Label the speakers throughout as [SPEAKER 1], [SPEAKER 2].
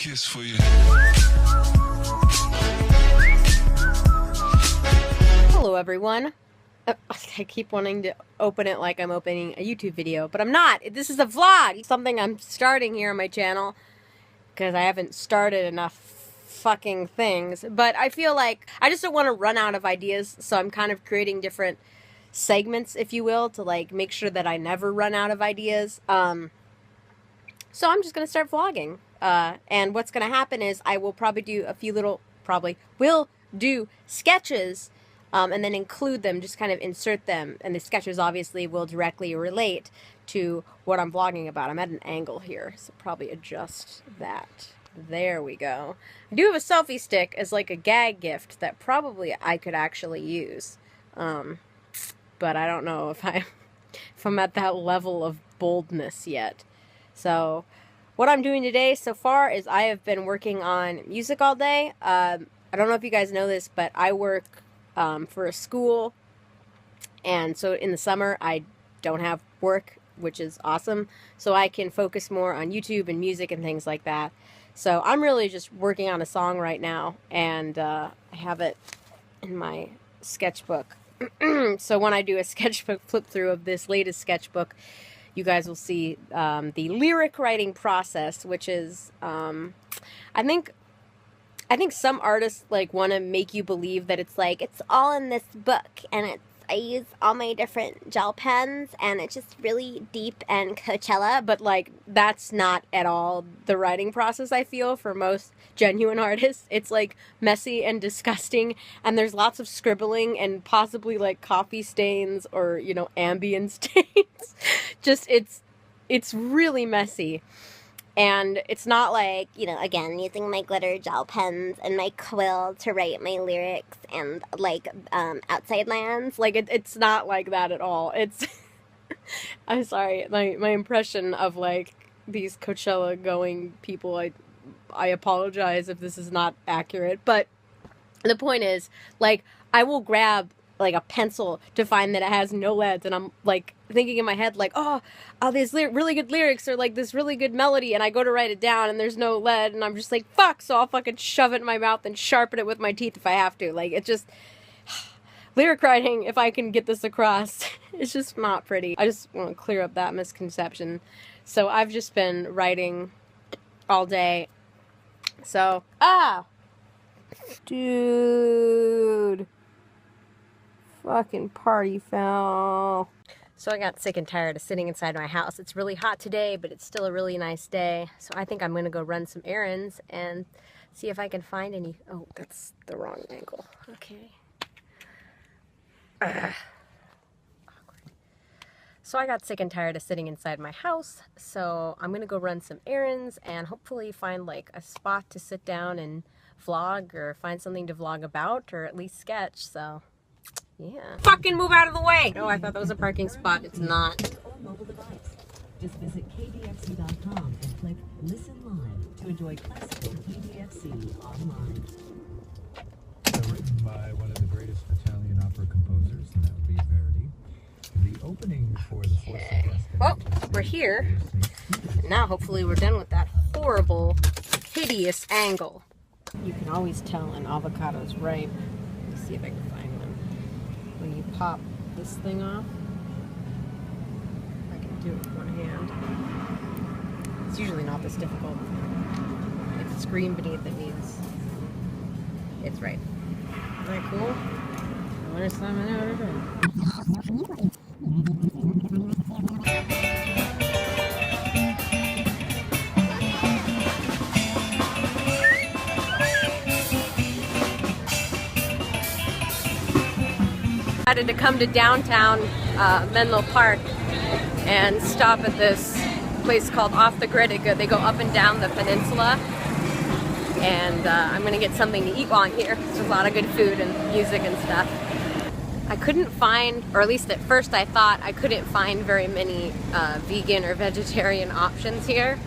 [SPEAKER 1] kiss for you.
[SPEAKER 2] Hello everyone. I keep wanting to open it like I'm opening a YouTube video, but I'm not. This is a vlog. It's something I'm starting here on my channel because I haven't started enough fucking things. But I feel like I just don't want to run out of ideas, so I'm kind of creating different segments, if you will, to like make sure that I never run out of ideas. So I'm just gonna start vlogging. And what's gonna happen is I will probably do a few little, will do sketches. And then include them, just kind of insert them. And the sketches obviously will directly relate to what I'm vlogging about. I'm at an angle here, so probably adjust that. There we go. I do have a selfie stick as like a gag gift that probably I could actually use. But I don't know if I'm at that level of boldness yet. So what I'm doing today so far is I have been working on music all day. I don't know if you guys know this, but I work for a school, and so in the summer I don't have work, which is awesome, so I can focus more on YouTube and music and things like that. So I'm really just working on a song right now, and I have it in my sketchbook. So when I do a sketchbook flip through of this latest sketchbook, you guys will see the lyric writing process, which is I think some artists like want to make you believe that it's like it's all in this book, and I use all my different gel pens, and it's just really deep and Coachella, but like that's not at all the writing process. I feel for most genuine artists, it's like messy and disgusting, and there's lots of scribbling and possibly like coffee stains or, you know, Ambien stains. Just it's really messy. And it's not like, you know, again, using my glitter gel pens and my quill to write my lyrics and, like, outside lands. Like, it's not like that at all. It's, I'm sorry, my impression of, like, these Coachella-going people, I apologize if this is not accurate. But the point is, like, I will grab like a pencil to find that it has no leads, and I'm like thinking in my head like, oh these really good lyrics or like this really good melody, and I go to write it down and there's no lead, and I'm just like, fuck, so I'll fucking shove it in my mouth and sharpen it with my teeth if I have to. Like, it's just lyric writing, if I can get this across, it's just not pretty. I just want to clear up that misconception. So I've just been writing all day. So dude, fucking party foul. So I got sick and tired of sitting inside my house. It's really hot today, but it's still a really nice day. So I think I'm gonna go run some errands and see if I can find any. Oh, that's the wrong angle. Okay. Awkward. So I got sick and tired of sitting inside my house. So I'm gonna go run some errands and hopefully find like a spot to sit down and vlog, or find something to vlog about, or at least sketch. So yeah. Fucking move out of the way! Oh, I thought that was a parking spot. It's not.
[SPEAKER 3] Just visit kdfc.com and click Listen Live to enjoy classical KDFC online.
[SPEAKER 4] Written by one of the greatest Italian opera composers, and that would be Verdi. The opening for the fourth suggestion.
[SPEAKER 2] Well, we're here. Now hopefully we're done with that horrible, hideous angle. You can always tell an avocado's ripe. Let's see if I can find one. When you pop this thing off, I can do it with one hand. It's usually not this difficult. If the screen beneath it means it's right. Isn't that cool? First time I ever did. I decided to come to downtown Menlo Park and stop at this place called Off the Grid. They go up and down the peninsula, and I'm gonna get something to eat while I'm here. There's a lot of good food and music and stuff. I couldn't find, or at least at first I thought I couldn't find very many vegan or vegetarian options here,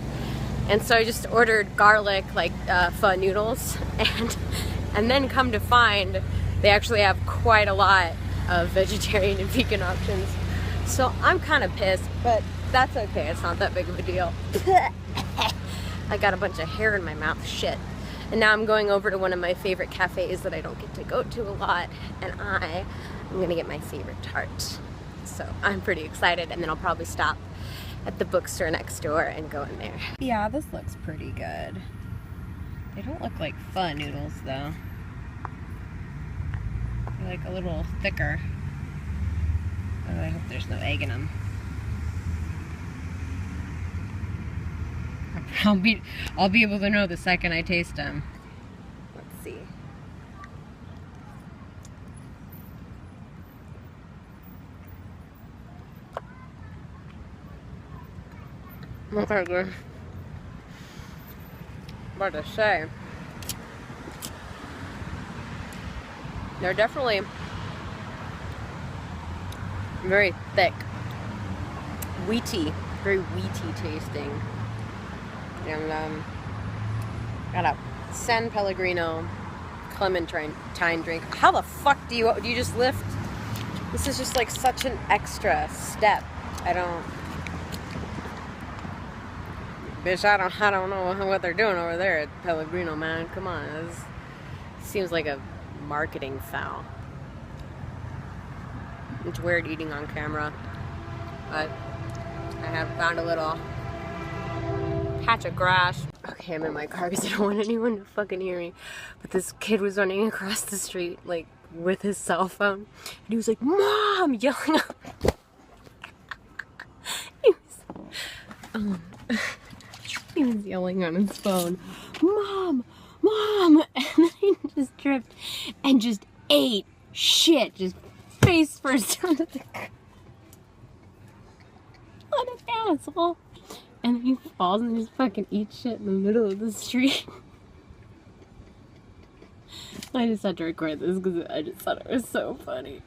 [SPEAKER 2] and so I just ordered garlic like pho noodles, and then come to find they actually have quite a lot of vegetarian and vegan options. So I'm kind of pissed, but that's okay. It's not that big of a deal. I got a bunch of hair in my mouth, shit. And now I'm going over to one of my favorite cafes that I don't get to go to a lot, and I'm gonna get my favorite tart. So I'm pretty excited, and then I'll probably stop at the bookstore next door and go in there. Yeah, this looks pretty good. They don't look like pho noodles though. They're like a little thicker. Oh, I hope there's no egg in them. I'll be able to know the second I taste them. Let's see. Okay, good. What to say? They're definitely very thick, wheaty, very wheaty tasting. And got a San Pellegrino clementine drink. How the fuck do you just lift? This is just like such an extra step. Bitch, I don't know what they're doing over there at Pellegrino, man. Come on, this seems like a marketing foul. It's weird eating on camera, but I have found a little patch of grass. Okay, I'm in my car because I don't want anyone to fucking hear me. But this kid was running across the street, like, with his cell phone. And he was like, "Mom!" yelling out. He was yelling on his phone, "Mom! Mom!" And then he just tripped and just ate shit. Just face first onto the car. What an asshole. And then he falls and just fucking eats shit in the middle of the street. I just had to record this because I just thought it was so funny.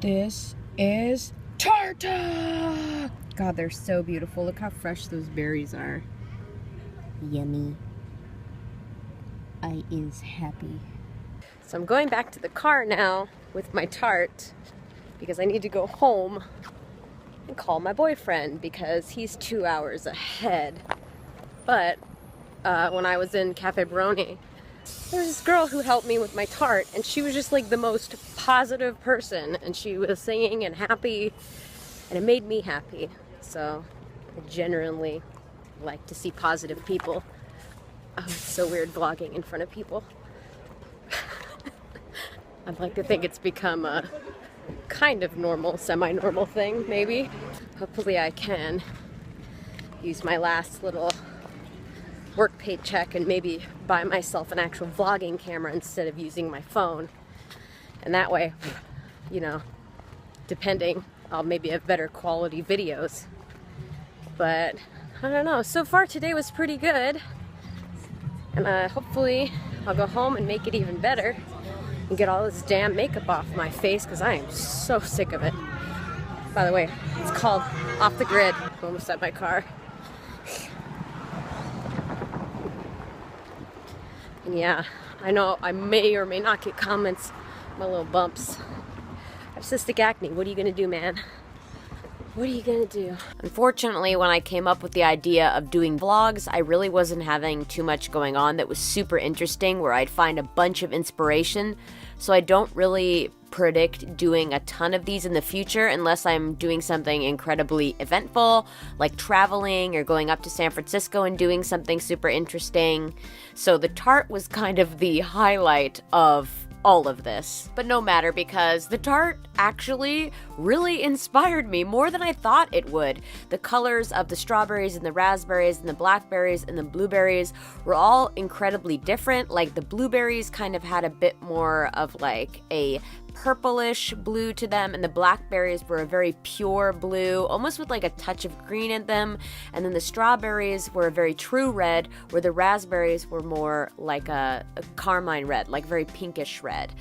[SPEAKER 2] This is tarta! God, they're so beautiful. Look how fresh those berries are. Yummy. I is happy. So I'm going back to the car now with my tart because I need to go home and call my boyfriend because he's 2 hours ahead. But when I was in Cafe Baroni, there was this girl who helped me with my tart, and she was just like the most positive person, and she was singing and happy, and it made me happy. So I genuinely like to see positive people. Oh, it's so weird vlogging in front of people. I'd like to think it's become a kind of normal, semi-normal thing, maybe. Hopefully I can use my last little work paycheck and maybe buy myself an actual vlogging camera instead of using my phone. And that way, you know, depending, I'll maybe have better quality videos. But I don't know, so far today was pretty good. And hopefully I'll go home and make it even better and get all this damn makeup off my face because I am so sick of it. By the way, it's called Off the Grid. I'm almost at my car. And yeah, I know I may or may not get comments, my little bumps. I have cystic acne. What are you gonna do, man? What are you gonna do? Unfortunately, when I came up with the idea of doing vlogs, I really wasn't having too much going on that was super interesting where I'd find a bunch of inspiration. So I don't really predict doing a ton of these in the future unless I'm doing something incredibly eventful, like traveling or going up to San Francisco and doing something super interesting. So the tart was kind of the highlight of all of this. But no matter, because the tart actually really inspired me more than I thought it would. The colors of the strawberries and the raspberries and the blackberries and the blueberries were all incredibly different. Like the blueberries kind of had a bit more of like a purplish blue to them, and the blackberries were a very pure blue, almost with like a touch of green in them, and then the strawberries were a very true red, where the raspberries were more like a carmine red, like very pinkish red.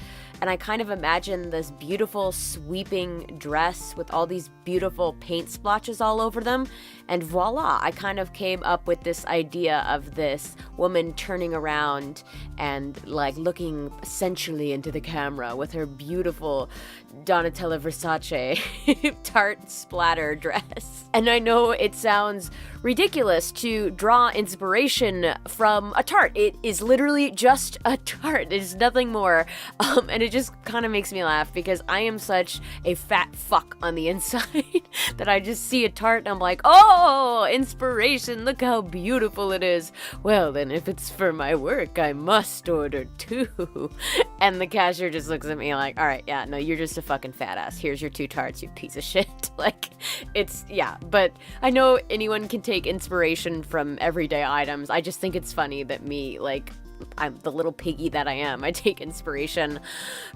[SPEAKER 2] and I kind of imagined this beautiful sweeping dress with all these beautiful paint splotches all over them, and voila, I kind of came up with this idea of this woman turning around and like looking sensually into the camera with her beautiful Donatella Versace tart splatter dress. And I know it sounds ridiculous to draw inspiration from a tart. It is literally just a tart. It's nothing more. And it just kind of makes me laugh because I am such a fat fuck on the inside that I just see a tart and I'm like, oh, inspiration, look how beautiful it is. Well, then if it's for my work, I must order 2. And the cashier just looks at me like, all right, yeah, no, you're just a fucking fat ass. Here's your 2 tarts, you piece of shit. Like, it's, yeah, but I know anyone can take inspiration from everyday items. I just think it's funny that me, like, I'm the little piggy that I am. I take inspiration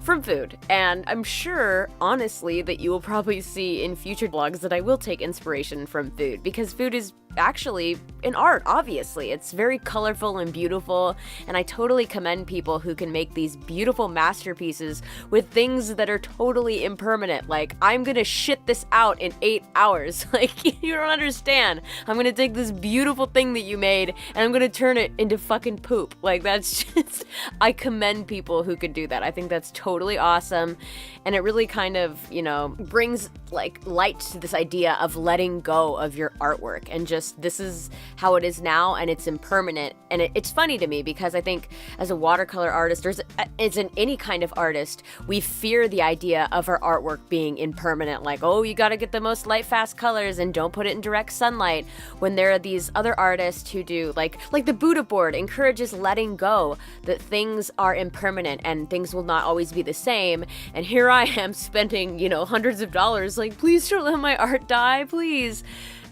[SPEAKER 2] from food. And I'm sure, honestly, that you will probably see in future vlogs that I will take inspiration from food, because food is actually an art, obviously. It's very colorful and beautiful, and I totally commend people who can make these beautiful masterpieces with things that are totally impermanent. Like, I'm gonna shit this out in 8 hours. Like, you don't understand. I'm gonna take this beautiful thing that you made and I'm gonna turn it into fucking poop. Like, that's just, I commend people who could do that. I think that's totally awesome, and it really kind of, you know, brings like light to this idea of letting go of your artwork and just, this is how it is now and it's impermanent. And it's funny to me because I think as a watercolor artist, or as in any kind of artist, we fear the idea of our artwork being impermanent. Like, oh, you gotta get the most light fast colors and don't put it in direct sunlight, when there are these other artists who do, like the Buddha board encourages letting go, that things are impermanent and things will not always be the same. And here I am spending, you know, hundreds of dollars, like, please don't let my art die, please.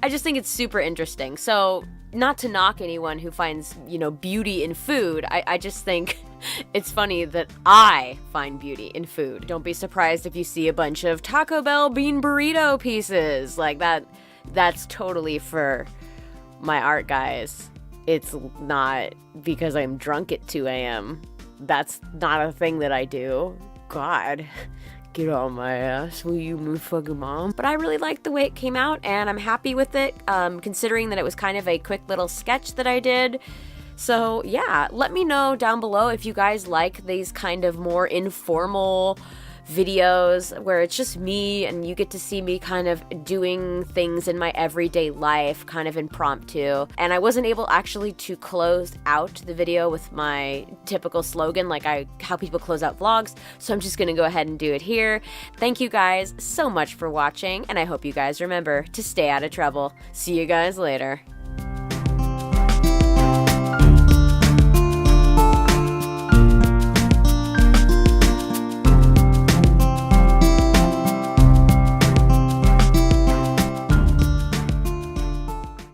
[SPEAKER 2] I just think it's super interesting. So, not to knock anyone who finds, you know, beauty in food, I just think it's funny that I find beauty in food. Don't be surprised if you see a bunch of Taco Bell bean burrito pieces. Like, that's totally for my art, guys. It's not because I'm drunk at 2 a.m. That's not a thing that I do. God. Get on my ass, will you, my fucking mom? But I really liked the way it came out, and I'm happy with it, considering that it was kind of a quick little sketch that I did. So yeah, let me know down below if you guys like these kind of more informal videos where it's just me and you get to see me kind of doing things in my everyday life, kind of impromptu. And I wasn't able actually to close out the video with my typical slogan, like how people close out vlogs, so I'm just gonna go ahead and do it here. Thank you guys so much for watching, and I hope you guys remember to stay out of trouble. See you guys later.